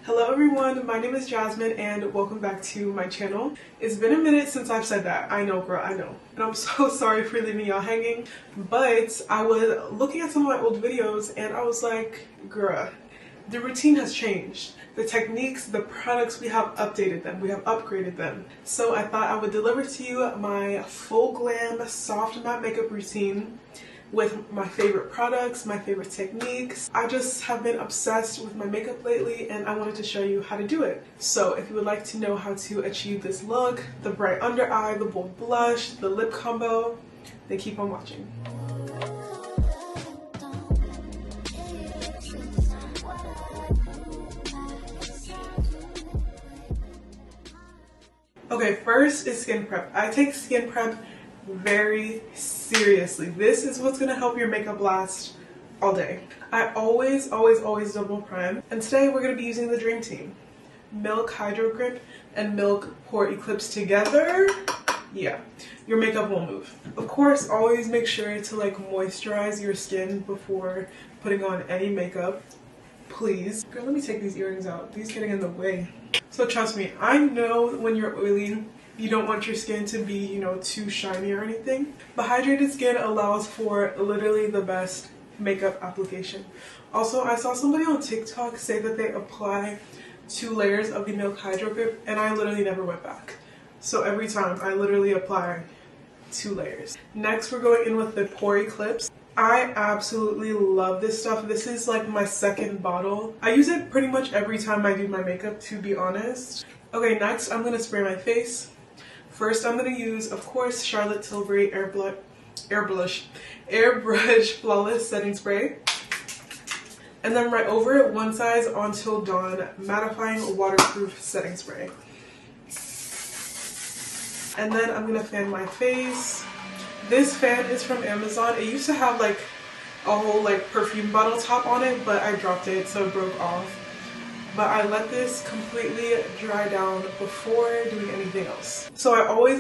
Hello everyone, my name is Jasmine and welcome back to my channel. It's been a minute since I've said that. I know girl, I know. And I'm so sorry for leaving y'all hanging, but I was looking at some of my old videos and I was like, girl, the routine has changed. The techniques, the products, we have updated them, we have upgraded them. So I thought I would deliver to you my full glam soft matte makeup routine with my favorite products, my favorite techniques. I just have been obsessed with my makeup lately and I wanted to show you how to do it. So if you would like to know how to achieve this look, the bright under eye, the bold blush, the lip combo, then keep on watching. Okay, first is skin prep. I take skin prep very seriously. This is what's gonna help your makeup last all day. I always double prime. And today we're gonna be using the Dream Team. Milk Hydro Grip and Milk Pore Eclipse together. Yeah, your makeup will move. Of course, always make sure to like moisturize your skin before putting on any makeup. Please. Girl, let me take these earrings out. These getting in the way. So trust me, I know when you're oily, you don't want your skin to be, you know, too shiny or anything. But hydrated skin allows for literally the best makeup application. Also, I saw somebody on TikTok say that they apply 2 layers of the Milk Hydro Grip and I literally never went back. So every time I literally apply 2 layers. Next, we're going in with the Pore Eclipse. I absolutely love this stuff. This is like my second bottle. I use it pretty much every time I do my makeup, to be honest. Okay, next I'm gonna spray my face. First I'm gonna use, of course, Charlotte Tilbury Airbrush Flawless Setting Spray. And then right over it, one size Until Dawn Mattifying Waterproof Setting Spray. And then I'm gonna fan my face. This fan is from Amazon. It used to have like a whole like perfume bottle top on it, but I dropped it so it broke off. But I let this completely dry down before doing anything else. So I always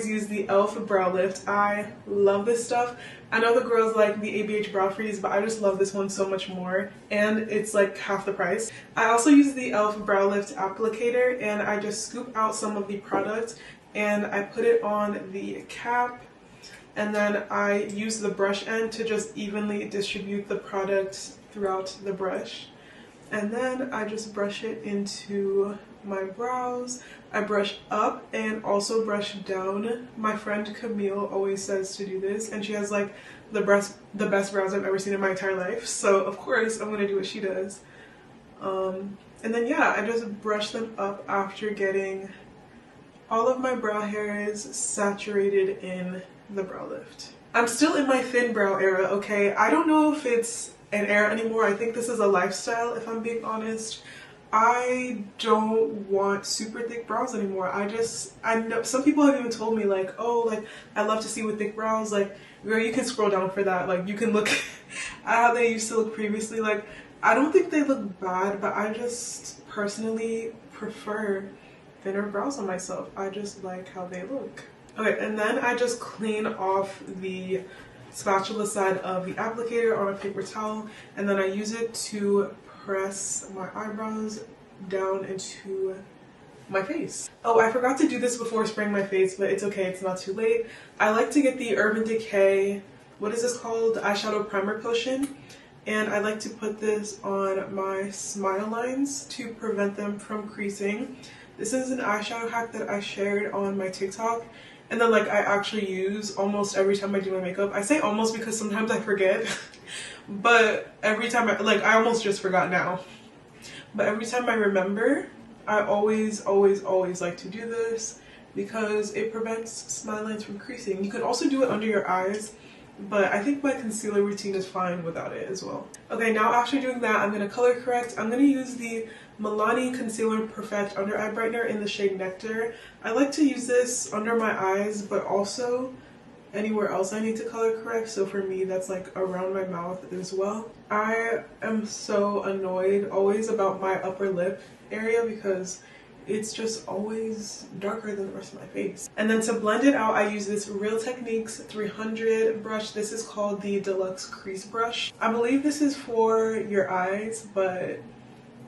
use the e.l.f. Brow Lift. I love this stuff. I know the girls like the ABH Brow Freeze, but I just love this one so much more. And it's like half the price. I also use the e.l.f. Brow Lift applicator and I just scoop out some of the product and I put it on the cap. And then I use the brush end to just evenly distribute the product throughout the brush. And then I just brush it into my brows. I brush up and also brush down. My friend Camille always says to do this and she has like the best brows I've ever seen in my entire life. So of course I'm gonna do what she does. And then yeah, I just brush them up after getting all of my brow hairs saturated in the brow lift. I'm still in my thin brow era, okay? I don't know if it's an era anymore. I think this is a lifestyle, if I'm being honest. I don't want super thick brows anymore. I know some people have even told me like, oh, like I love to see with thick brows. Like, girl, you can scroll down for that. Like, you can look at how they used to look previously. Like, I don't think they look bad, but I just personally prefer thinner brows on myself. I just like how they look. Okay, and then I just clean off the spatula side of the applicator on a paper towel, and then I use it to press my eyebrows down into my face. Oh, I forgot to do this before spraying my face, but it's okay, it's not too late. I like to get the Urban Decay, what is this called? Eyeshadow Primer Potion. And I like to put this on my smile lines to prevent them from creasing. This is an eyeshadow hack that I shared on my TikTok. And then like I actually use almost every time I do my makeup. I say almost because sometimes I forget. But every time I almost just forgot now. But every time I remember, I always like to do this because it prevents smile lines from creasing. You can also do it under your eyes, but I think my concealer routine is fine without it as well. Okay, now after doing that, I'm gonna color correct. I'm gonna use the Milani Concealer Perfect Under Eye Brightener in the shade Nectar. I like to use this under my eyes, but also anywhere else I need to color correct. So for me, that's like around my mouth as well. I am so annoyed always about my upper lip area because it's just always darker than the rest of my face. And then to blend it out, I use this Real Techniques 300 brush. This is called the Deluxe Crease Brush. I believe this is for your eyes, but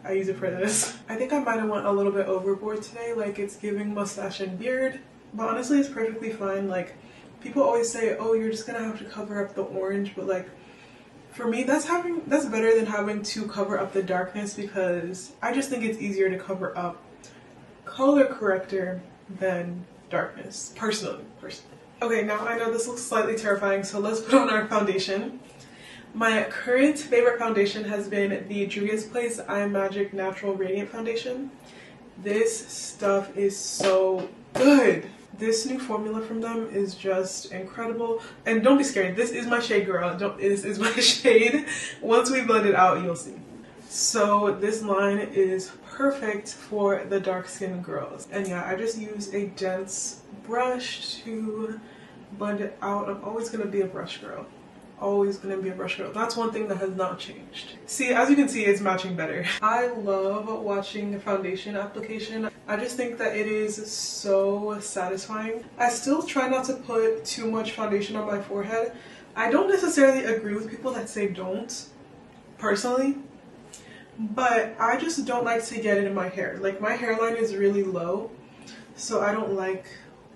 I use it for this. I think I might have went a little bit overboard today, like it's giving mustache and beard, but honestly it's perfectly fine. Like people always say, oh, you're just gonna have to cover up the orange, but like for me that's better than having to cover up the darkness, because I just think it's easier to cover up color corrector than darkness, personally. Okay, now I know this looks slightly terrifying, so let's put on our foundation. My current favorite foundation has been the Juvia's Place Eye Magic Natural Radiant Foundation. This stuff is so good. This new formula from them is just incredible. And don't be scared, this is my shade, girl. This is my shade. Once we blend it out, you'll see. So this line is perfect for the dark skinned girls. And yeah, I just use a dense brush to blend it out. I'm always gonna be a brush girl. Always gonna be a brush girl. That's one thing that has not changed. See, as you can see, it's matching better. I love watching foundation application. I just think that it is so satisfying. I still try not to put too much foundation on my forehead. I don't necessarily agree with people that say don't, personally, but I just don't like to get it in my hair. Like my hairline is really low, so I don't like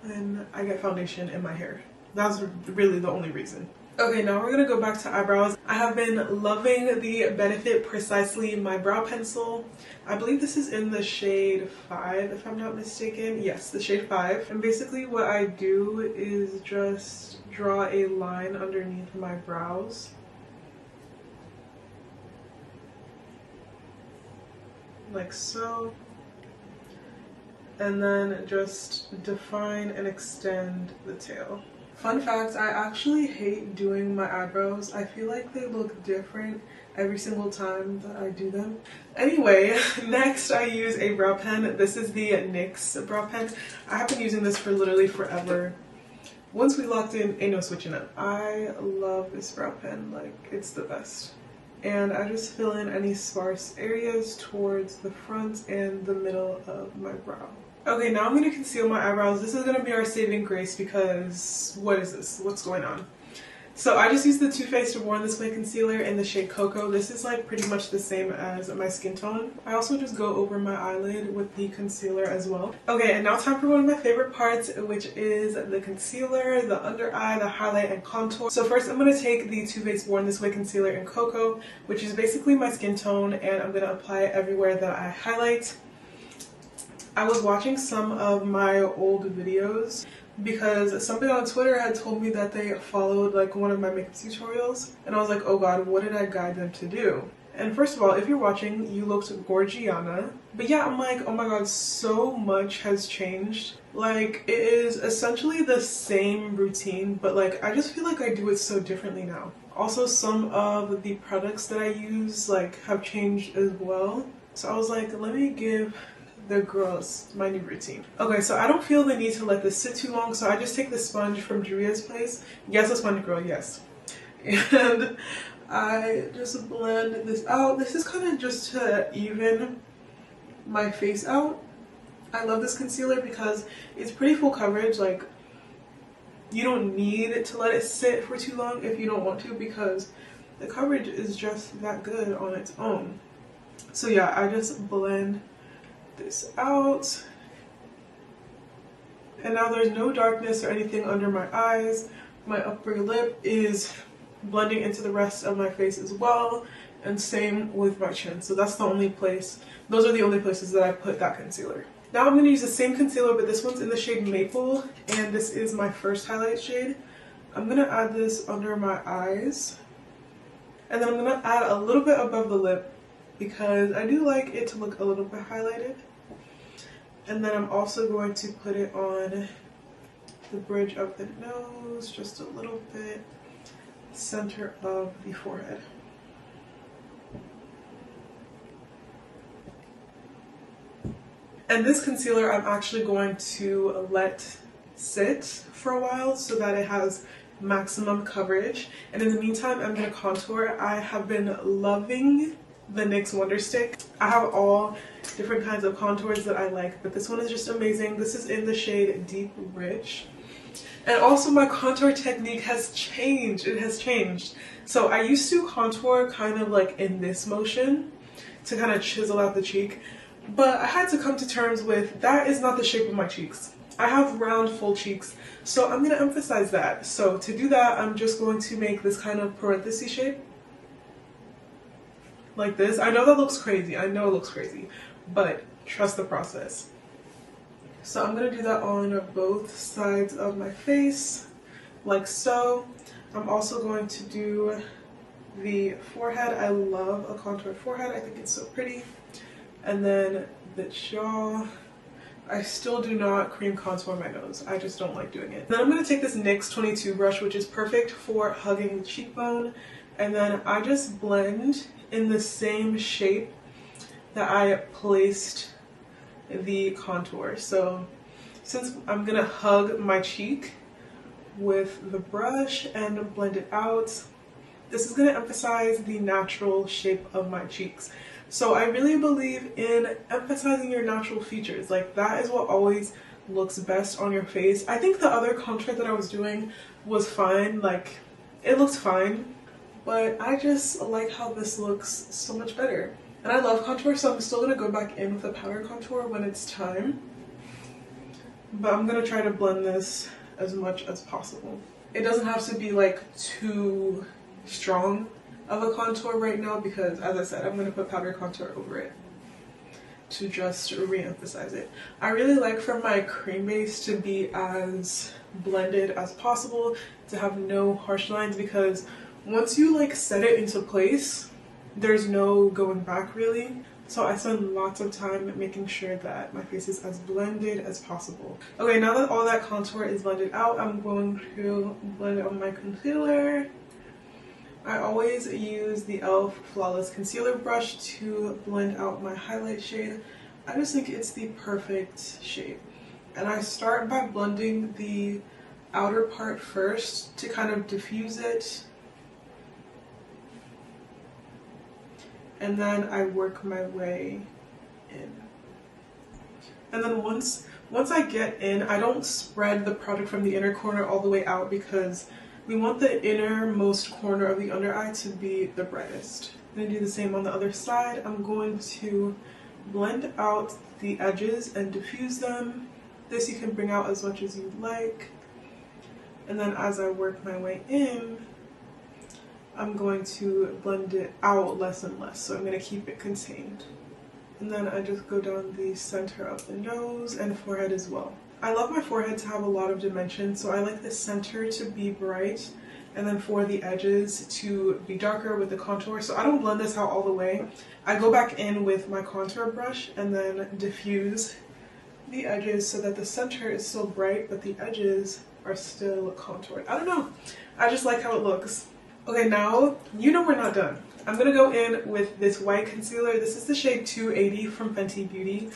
when I get foundation in my hair. That's really the only reason. Okay, now we're gonna go back to eyebrows. I have been loving the Benefit Precisely My Brow Pencil. I believe this is in the shade 5, if I'm not mistaken. Yes, the shade 5. And basically what I do is just draw a line underneath my brows. Like so. And then just define and extend the tail. Fun fact, I actually hate doing my eyebrows. I feel like they look different every single time that I do them. Anyway, next I use a brow pen. This is the NYX brow pen. I have been using this for literally forever. Once we locked in, ain't no switching up. I love this brow pen, like it's the best. And I just fill in any sparse areas towards the front and the middle of my brow. Okay, now I'm going to conceal my eyebrows. This is going to be our saving grace because what is this? What's going on? So I just used the Too Faced Born This Way concealer in the shade Cocoa. This is like pretty much the same as my skin tone. I also just go over my eyelid with the concealer as well. Okay, and now time for one of my favorite parts, which is the concealer, the under eye, the highlight, and contour. So first I'm going to take the Too Faced Born This Way concealer in Cocoa, which is basically my skin tone, and I'm going to apply it everywhere that I highlight. I was watching some of my old videos because somebody on Twitter had told me that they followed like one of my makeup tutorials, and I was like, oh god, what did I guide them to do? And first of all, if you're watching, you looked gorgiana. But yeah, I'm like, oh my god, so much has changed. Like, it is essentially the same routine, but like, I just feel like I do it so differently now. Also, some of the products that I use like have changed as well. So I was like, let me give the girls my new routine. Okay, so I don't feel the need to let this sit too long, so I just take the sponge from Juvia's Place. Yes, a sponge girl, yes. And I just blend this out. This is kind of just to even my face out. I love this concealer because it's pretty full coverage. Like, you don't need to let it sit for too long if you don't want to, because the coverage is just that good on its own. So yeah, I just blend this out, and now there's no darkness or anything under my eyes. My upper lip is blending into the rest of my face as well, and same with my chin. So that's the only place, those are the only places that I put that concealer. Now I'm going to use the same concealer, but this one's in the shade Maple, and this is my first highlight shade. I'm going to add this under my eyes, and then I'm going to add a little bit above the lip because I do like it to look a little bit highlighted. And then I'm also going to put it on the bridge of the nose, just a little bit, center of the forehead. And this concealer I'm actually going to let sit for a while so that it has maximum coverage. And in the meantime, I'm going to contour. I have been loving the NYX Wonder Stick. I have all different kinds of contours that I like, but this one is just amazing. This is in the shade Deep Rich. And also my contour technique has changed. It has changed. So I used to contour kind of like in this motion. to kind of chisel out the cheek. But I had to come to terms with that is not the shape of my cheeks. I have round, full cheeks, so I'm going to emphasize that. So to do that, I'm just going to make this kind of parenthesis shape. Like this. I know that looks crazy. I know it looks crazy, but trust the process. So I'm going to do that on both sides of my face, like so. I'm also going to do the forehead. I love a contoured forehead. I think it's so pretty. And then the jaw. I still do not cream contour my nose. I just don't like doing it. Then I'm going to take this NYX 22 brush, which is perfect for hugging the cheekbone. And then I just blend in the same shape that I placed the contour. So since I'm going to hug my cheek with the brush and blend it out, this is going to emphasize the natural shape of my cheeks. So I really believe in emphasizing your natural features. Like, that is what always looks best on your face. I think the other contour that I was doing was fine. Like, it looks fine, but I just like how this looks so much better. And I love contour, so I'm still going to go back in with a powder contour when it's time. But I'm going to try to blend this as much as possible. It doesn't have to be like too strong of a contour right now because, as I said, I'm going to put powder contour over it to just re-emphasize it. I really like for my cream base to be as blended as possible, to have no harsh lines, because once you like set it into place, there's no going back really. So I spend lots of time making sure that my face is as blended as possible. Okay, now that all that contour is blended out, I'm going to blend out my concealer. I always use the e.l.f. Flawless Concealer Brush to blend out my highlight shade. I just think it's the perfect shade. And I start by blending the outer part first to kind of diffuse it. And then I work my way in. And then once I get in, I don't spread the product from the inner corner all the way out because we want the innermost corner of the under eye to be the brightest. I'm going to do the same on the other side. I'm going to blend out the edges and diffuse them. This you can bring out as much as you'd like. And then as I work my way in, I'm going to blend it out less and less. So I'm going to keep it contained. And then I just go down the center of the nose and forehead as well. I love my forehead to have a lot of dimension, so I like the center to be bright and then for the edges to be darker with the contour. So I don't blend this out all the way. I go back in with my contour brush and then diffuse the edges so that the center is still bright but the edges are still contoured. I don't know. I just like how it looks. Okay, now you know we're not done. I'm going to go in with this white concealer. This is the shade 280 from Fenty Beauty.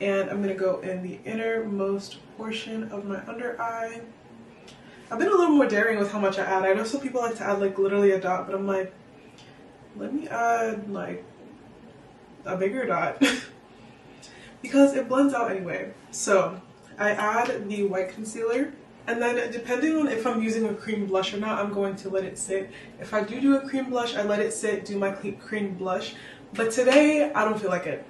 And I'm going to go in the innermost portion of my under eye. I've been a little more daring with how much I add. I know some people like to add like literally a dot, but I'm like, let me add like a bigger dot because it blends out anyway. So I add the white concealer, and then depending on if I'm using a cream blush or not, I'm going to let it sit. If I do a cream blush, I let it sit, do my cream blush. But today, I don't feel like it.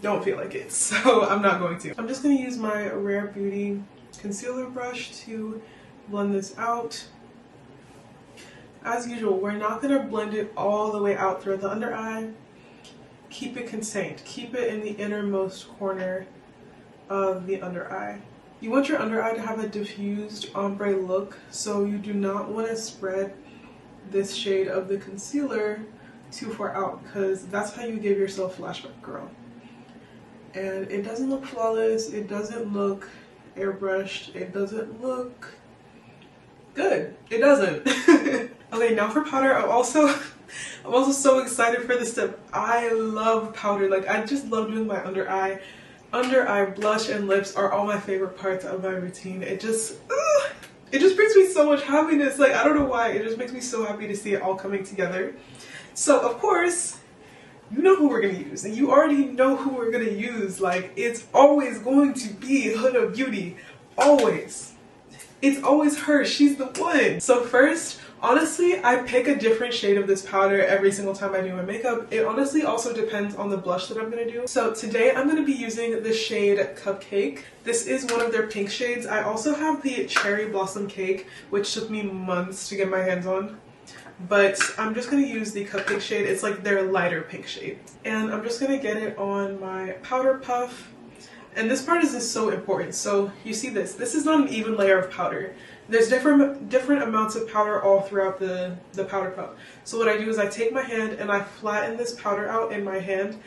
Don't feel like it, so I'm not going to. I'm just going to use my Rare Beauty concealer brush to blend this out. As usual, we're not going to blend it all the way out through the under eye. Keep it contained. Keep it in the innermost corner of the under eye. You want your under eye to have a diffused ombre look, so you do not want to spread this shade of the concealer too far out because that's how you give yourself flashback girl. And it doesn't look flawless, it doesn't look airbrushed, it doesn't look good. It doesn't. Okay, now for powder. I'm also so excited for this step. I love powder. Like, I just love doing my under eye. Under eye, blush, and lips are all my favorite parts of my routine. It just brings me so much happiness. Like, I don't know why. It just makes me so happy to see it all coming together. So, of course, you know who we're going to use, and you already know who we're going to use. Like, it's always going to be Huda Beauty. Always. It's always her. She's the one. So first, Honestly, I pick a different shade of this powder every single time I do my makeup. It honestly also depends on the blush that I'm going to do. So today I'm going to be using the shade Cupcake. This is one of their pink shades. I also have the Cherry Blossom Cake, which took me months to get my hands on. But I'm just going to use the Cupcake shade. It's like their lighter pink shade. And I'm just going to get it on my powder puff. And this part is just so important. So you see this. This is not an even layer of powder. There's different amounts of powder all throughout the powder puff. So what I do is I take my hand and I flatten this powder out in my hand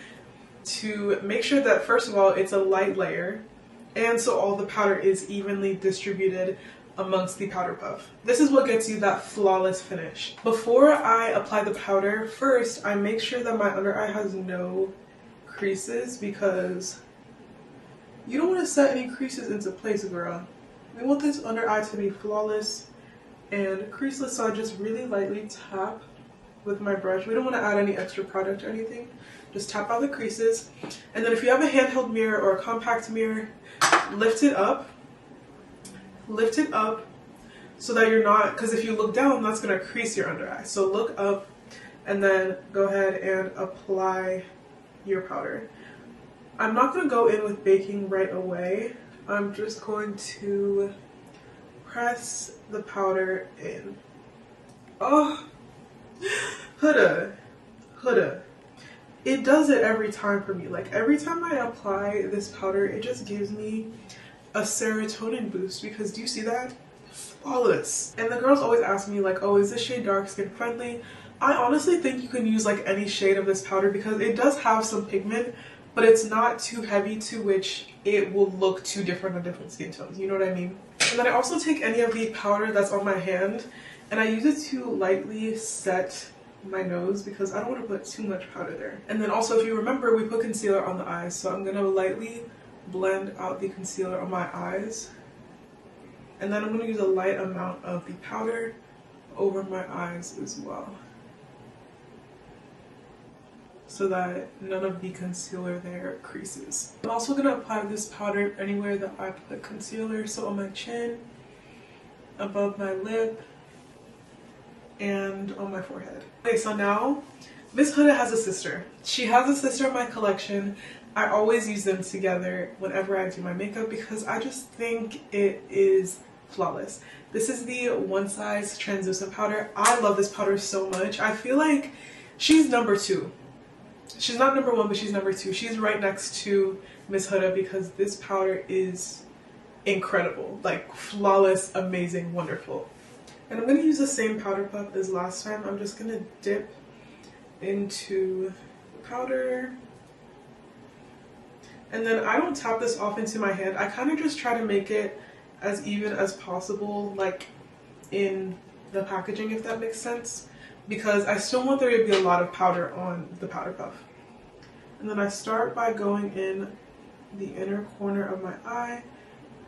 to make sure that, first of all, it's a light layer, and so all the powder is evenly distributed amongst the powder puff. This is what gets you that flawless finish. Before I apply the powder, first I make sure that my under eye has no creases, because you don't want to set any creases into place, girl. We want this under eye to be flawless and creaseless, so I just really lightly tap with my brush. We don't want to add any extra product or anything. Just tap out the creases. And then if you have a handheld mirror or a compact mirror, lift it up so that you're not, because if you look down, that's going to crease your under eye. So look up and then go ahead and apply your powder. I'm not going to go in with baking right away. I'm just going to press the powder in. Oh, Huda. It does it every time for me. Like every time I apply this powder, it just gives me a serotonin boost, because do you see that? Flawless. And the girls always ask me like, oh, is this shade dark skin friendly? I honestly think you can use like any shade of this powder, because it does have some pigment, but it's not too heavy to which it will look too different on different skin tones, you know what I mean? And then I also take any of the powder that's on my hand and I use it to lightly set my nose, because I don't want to put too much powder there. And then also, if you remember, we put concealer on the eyes, so I'm going to lightly blend out the concealer on my eyes. And then I'm going to use a light amount of the powder over my eyes as well, so that none of the concealer there creases. I'm also going to apply this powder anywhere that I put concealer, so on my chin, above my lip, and on my forehead. Okay, so now Miss Huda has a sister. She has a sister in my collection. I always use them together whenever I do my makeup, because I just think it is flawless. This is the One Size translucent powder. I love this powder so much. I feel like she's number 2. She's not number 1, but she's number 2. She's right next to Miss Huda, because this powder is incredible. Like flawless, amazing, wonderful. And I'm going to use the same powder puff as last time. I'm just going to dip into the powder. And then I don't tap this off into my hand. I kind of just try to make it as even as possible, like in the packaging, if that makes sense, because I still want there to be a lot of powder on the powder puff. And then I start by going in the inner corner of my eye,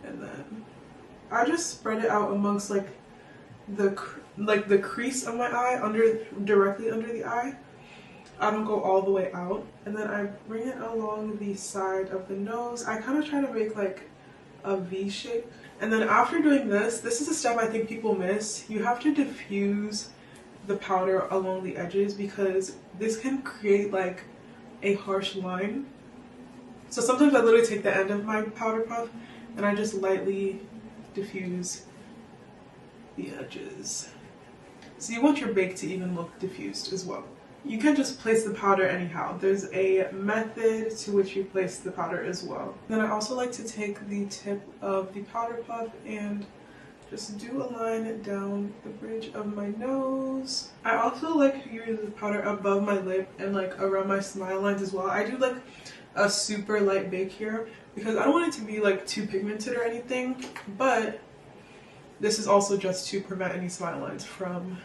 and then I just spread it out amongst like the crease of my eye, directly under the eye. I don't go all the way out. And then I bring it along the side of the nose. I kind of try to make like a V shape. And then after doing this is a step I think people miss. You have to diffuse the powder along the edges, because this can create like a harsh line. So sometimes I literally take the end of my powder puff and I just lightly diffuse the edges. So you want your bake to even look diffused as well. You can just place the powder anyhow. There's a method to which you place the powder as well. Then I also like to take the tip of the powder puff and just do a line down the bridge of my nose. I also like to use the powder above my lip and like around my smile lines as well. I do like a super light bake here, because I don't want it to be like too pigmented or anything, but this is also just to prevent any smile lines from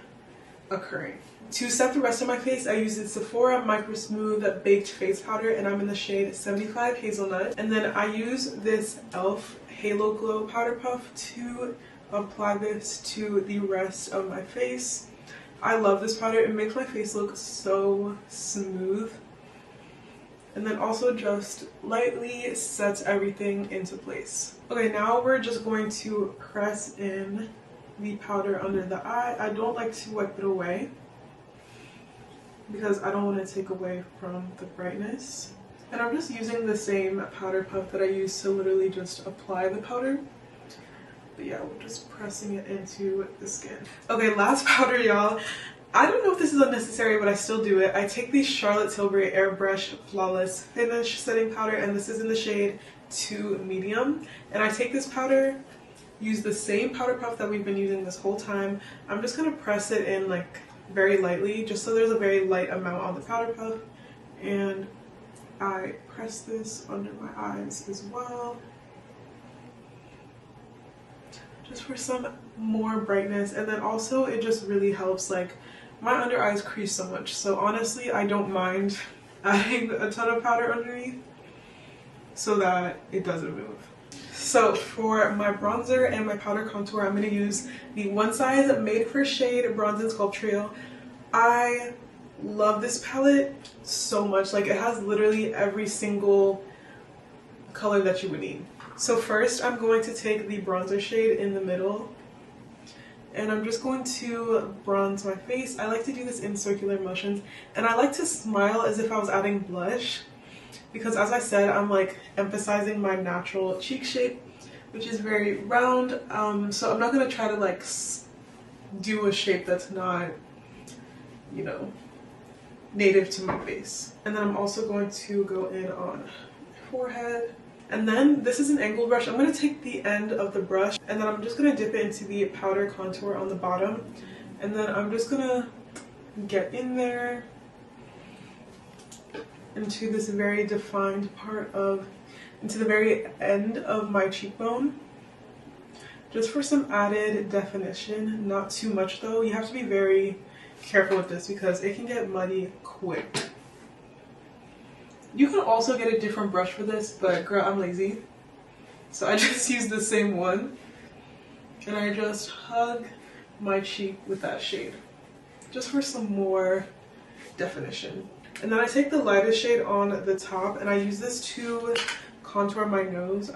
occurring. To set the rest of my face, I use the Sephora Micro Smooth Baked Face Powder, and I'm in the shade 75 Hazelnut. And then I use this e.l.f. Halo Glow Powder Puff to apply this to the rest of my face. I love this powder. It makes my face look so smooth. And then also just lightly sets everything into place. Okay, now we're just going to press in the powder under the eye. I don't like to wipe it away because I don't want to take away from the brightness. And I'm just using the same powder puff that I used to literally just apply the powder. But yeah, we're just pressing it into the skin. Okay, last powder, y'all. I don't know if this is unnecessary, but I still do it. I take the Charlotte Tilbury Airbrush Flawless Finish Setting Powder, and this is in the shade 2 Medium. And I take this powder, use the same powder puff that we've been using this whole time. I'm just gonna press it in like very lightly, just so there's a very light amount on the powder puff. And I press this under my eyes as well, just for some more brightness. And then also it just really helps, like, my under eyes crease so much, so honestly I don't mind adding a ton of powder underneath so that it doesn't move. So for my bronzer and my powder contour, I'm going to use the One Size Made for Shade Bronze and Sculpt Trio. I love this palette so much. Like, it has literally every single color that you would need. So first I'm going to take the bronzer shade in the middle, and I'm just going to bronze my face. I like to do this in circular motions, and I like to smile as if I was adding blush, because as I said, I'm like emphasizing my natural cheek shape, which is very round. So I'm not going to try to like do a shape that's not, you know, native to my face. And then I'm also going to go in on my forehead. And then this is an angled brush. I'm going to take the end of the brush, and then I'm just going to dip it into the powder contour on the bottom. And then I'm just going to get in there into this very defined part of, into the very end of my cheekbone, just for some added definition. Not too much though. You have to be very careful with this because it can get muddy quick. You can also get a different brush for this, but girl, I'm lazy. So I just use the same one, and I just hug my cheek with that shade, just for some more definition. And then I take the lightest shade on the top, and I use this to contour my nose.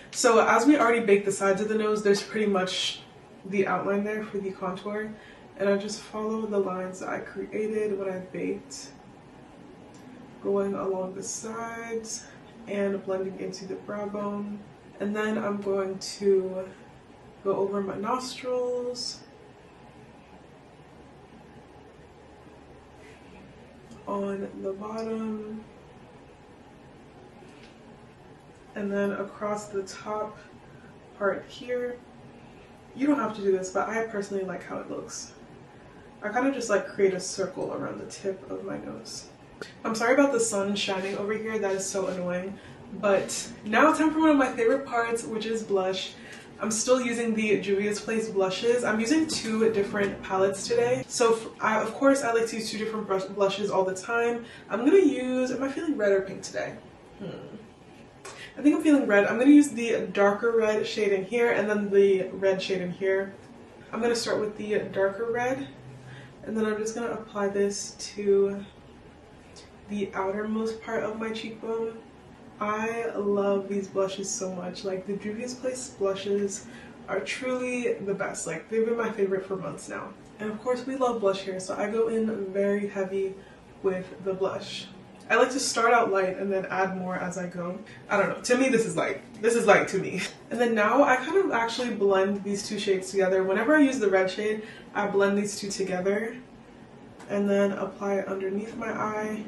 So as we already baked the sides of the nose, there's pretty much the outline there for the contour. And I just follow the lines that I created when I baked, going along the sides and blending into the brow bone. And then I'm going to go over my nostrils, on the bottom, and then across the top part here. You don't have to do this, but I personally like how it looks. I kind of just like create a circle around the tip of my nose. I'm sorry about the sun shining over here, that is so annoying. But now time for one of my favorite parts, which is blush. I'm still using the Juvia's Place blushes. I'm using 2 different palettes today. So of course I like to use 2 different blushes all the time. I'm gonna use, am I feeling red or pink today? I think I'm feeling red. I'm gonna use the darker red shade in here and then the red shade in here. I'm gonna start with the darker red, and then I'm just gonna apply this to the outermost part of my cheekbone. I love these blushes so much. Like, the Juvia's Place blushes are truly the best. Like, they've been my favorite for months now. And of course we love blush here, so I go in very heavy with the blush. I like to start out light and then add more as I go. I don't know, to me this is light. This is light to me. And then now I kind of actually blend these 2 shades together. Whenever I use the red shade, I blend these 2 together and then apply it underneath my eye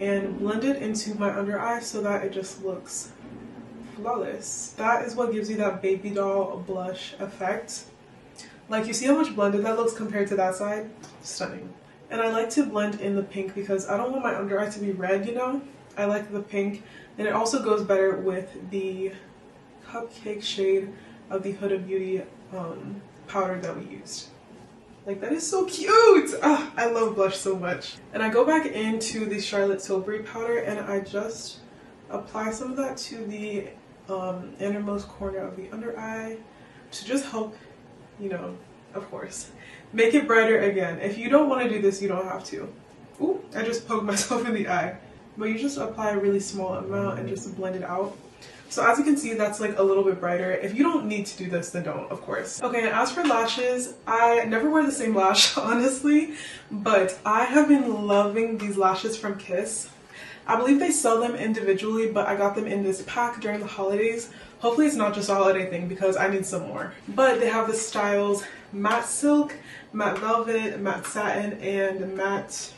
and blend it into my under eye so that it just looks flawless. That is what gives you that baby doll blush effect. Like, you see how much blended that looks compared to that side? Stunning. And I like to blend in the pink because I don't want my under eye to be red, you know? I like the pink, and it also goes better with the cupcake shade of the Huda Beauty powder that we used. Like, that is so cute! Ah, I love blush so much. And I go back into the Charlotte Tilbury powder and I just apply some of that to the innermost corner of the under eye to just help, you know, of course, make it brighter again. If you don't want to do this, you don't have to. Ooh, I just poked myself in the eye. but you just apply a really small amount and just blend it out. So as you can see, that's like a little bit brighter. If you don't need to do this, then don't, of course. Okay, and as for lashes, I never wear the same lash, honestly, but I have been loving these lashes from Kiss. I believe they sell them individually, but I got them in this pack during the holidays. Hopefully it's not just a holiday thing because I need some more. But they have the styles matte silk, matte velvet, matte satin, and matte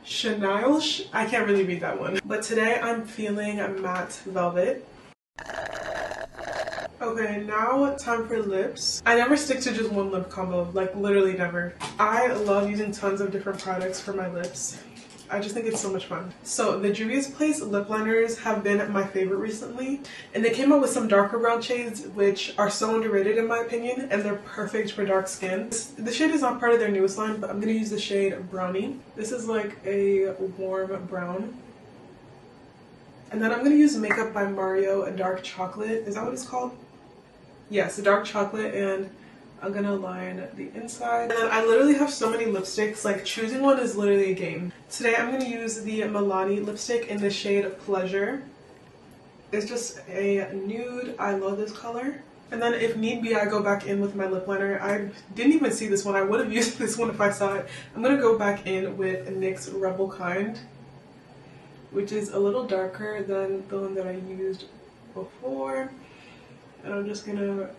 chenille. I can't really read that one. But today I'm feeling matte velvet. Okay, now time for lips. I never stick to just one lip combo, like literally never. I love using tons of different products for my lips. I just think it's so much fun. So the Juvia's Place lip liners have been my favorite recently, and they came out with some darker brown shades which are so underrated in my opinion, and they're perfect for dark skin. The shade is not part of their newest line, but I'm gonna use the shade Brownie. This is like a warm brown. And then I'm gonna use Makeup by Mario, a dark chocolate. Is that what it's called? Yes, a dark chocolate, and I'm gonna line the inside. And then I literally have so many lipsticks, like choosing one is literally a game. Today I'm gonna use the Milani lipstick in the shade Pleasure. It's just a nude. I love this color. And then if need be, I go back in with my lip liner. I didn't even see this one. I would have used this one if I saw it. I'm gonna go back in with NYX Rebel Kind, which is a little darker than the one that I used before. And I'm just gonna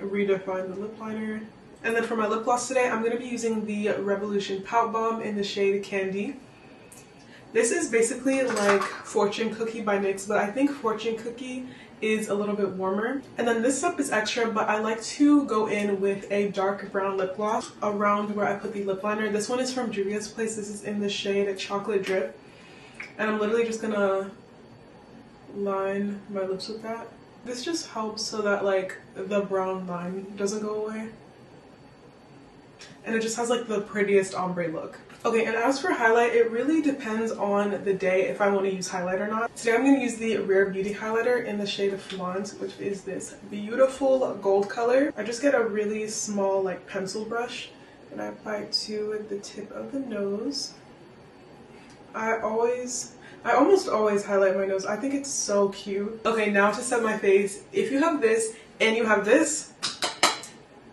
redefine the lip liner. And then for my lip gloss today, I'm going to be using the Revolution Pout Bomb in the shade Candy. This is basically like Fortune Cookie by NYX, but I think Fortune Cookie is a little bit warmer. And then this stuff is extra, but I like to go in with a dark brown lip gloss around where I put the lip liner. This one is from Juvia's Place. This is in the shade Chocolate Drip. And I'm literally just gonna line my lips with that. This just helps so that like the brown line doesn't go away. And it just has like the prettiest ombre look. Okay, and as for highlight, it really depends on the day if I want to use highlight or not. Today I'm going to use the Rare Beauty highlighter in the shade of Flaunt, which is this beautiful gold color. I just get a really small like pencil brush and I apply it to the tip of the nose. I almost always highlight my nose. I think it's so cute. Okay, now to set my face. If you have this and you have this,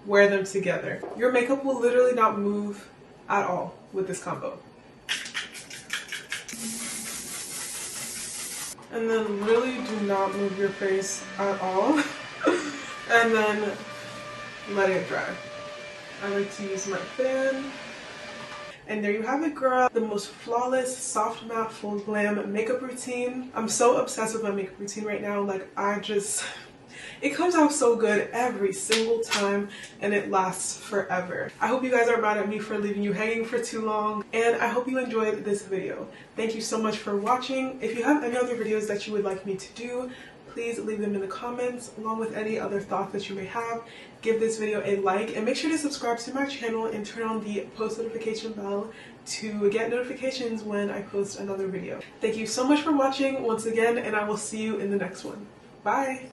wear them together. Your makeup will literally not move at all with this combo. And then really do not move your face at all. And then let it dry. I like to use my fan. And there you have it, girl. The most flawless, soft matte, full glam makeup routine. I'm so obsessed with my makeup routine right now. Like, it comes out so good every single time and it lasts forever. I hope you guys aren't mad at me for leaving you hanging for too long, and I hope you enjoyed this video. Thank you so much for watching. If you have any other videos that you would like me to do, please leave them in the comments along with any other thoughts that you may have. Give this video a like and make sure to subscribe to my channel and turn on the post notification bell to get notifications when I post another video. Thank you so much for watching once again, and I will see you in the next one. Bye!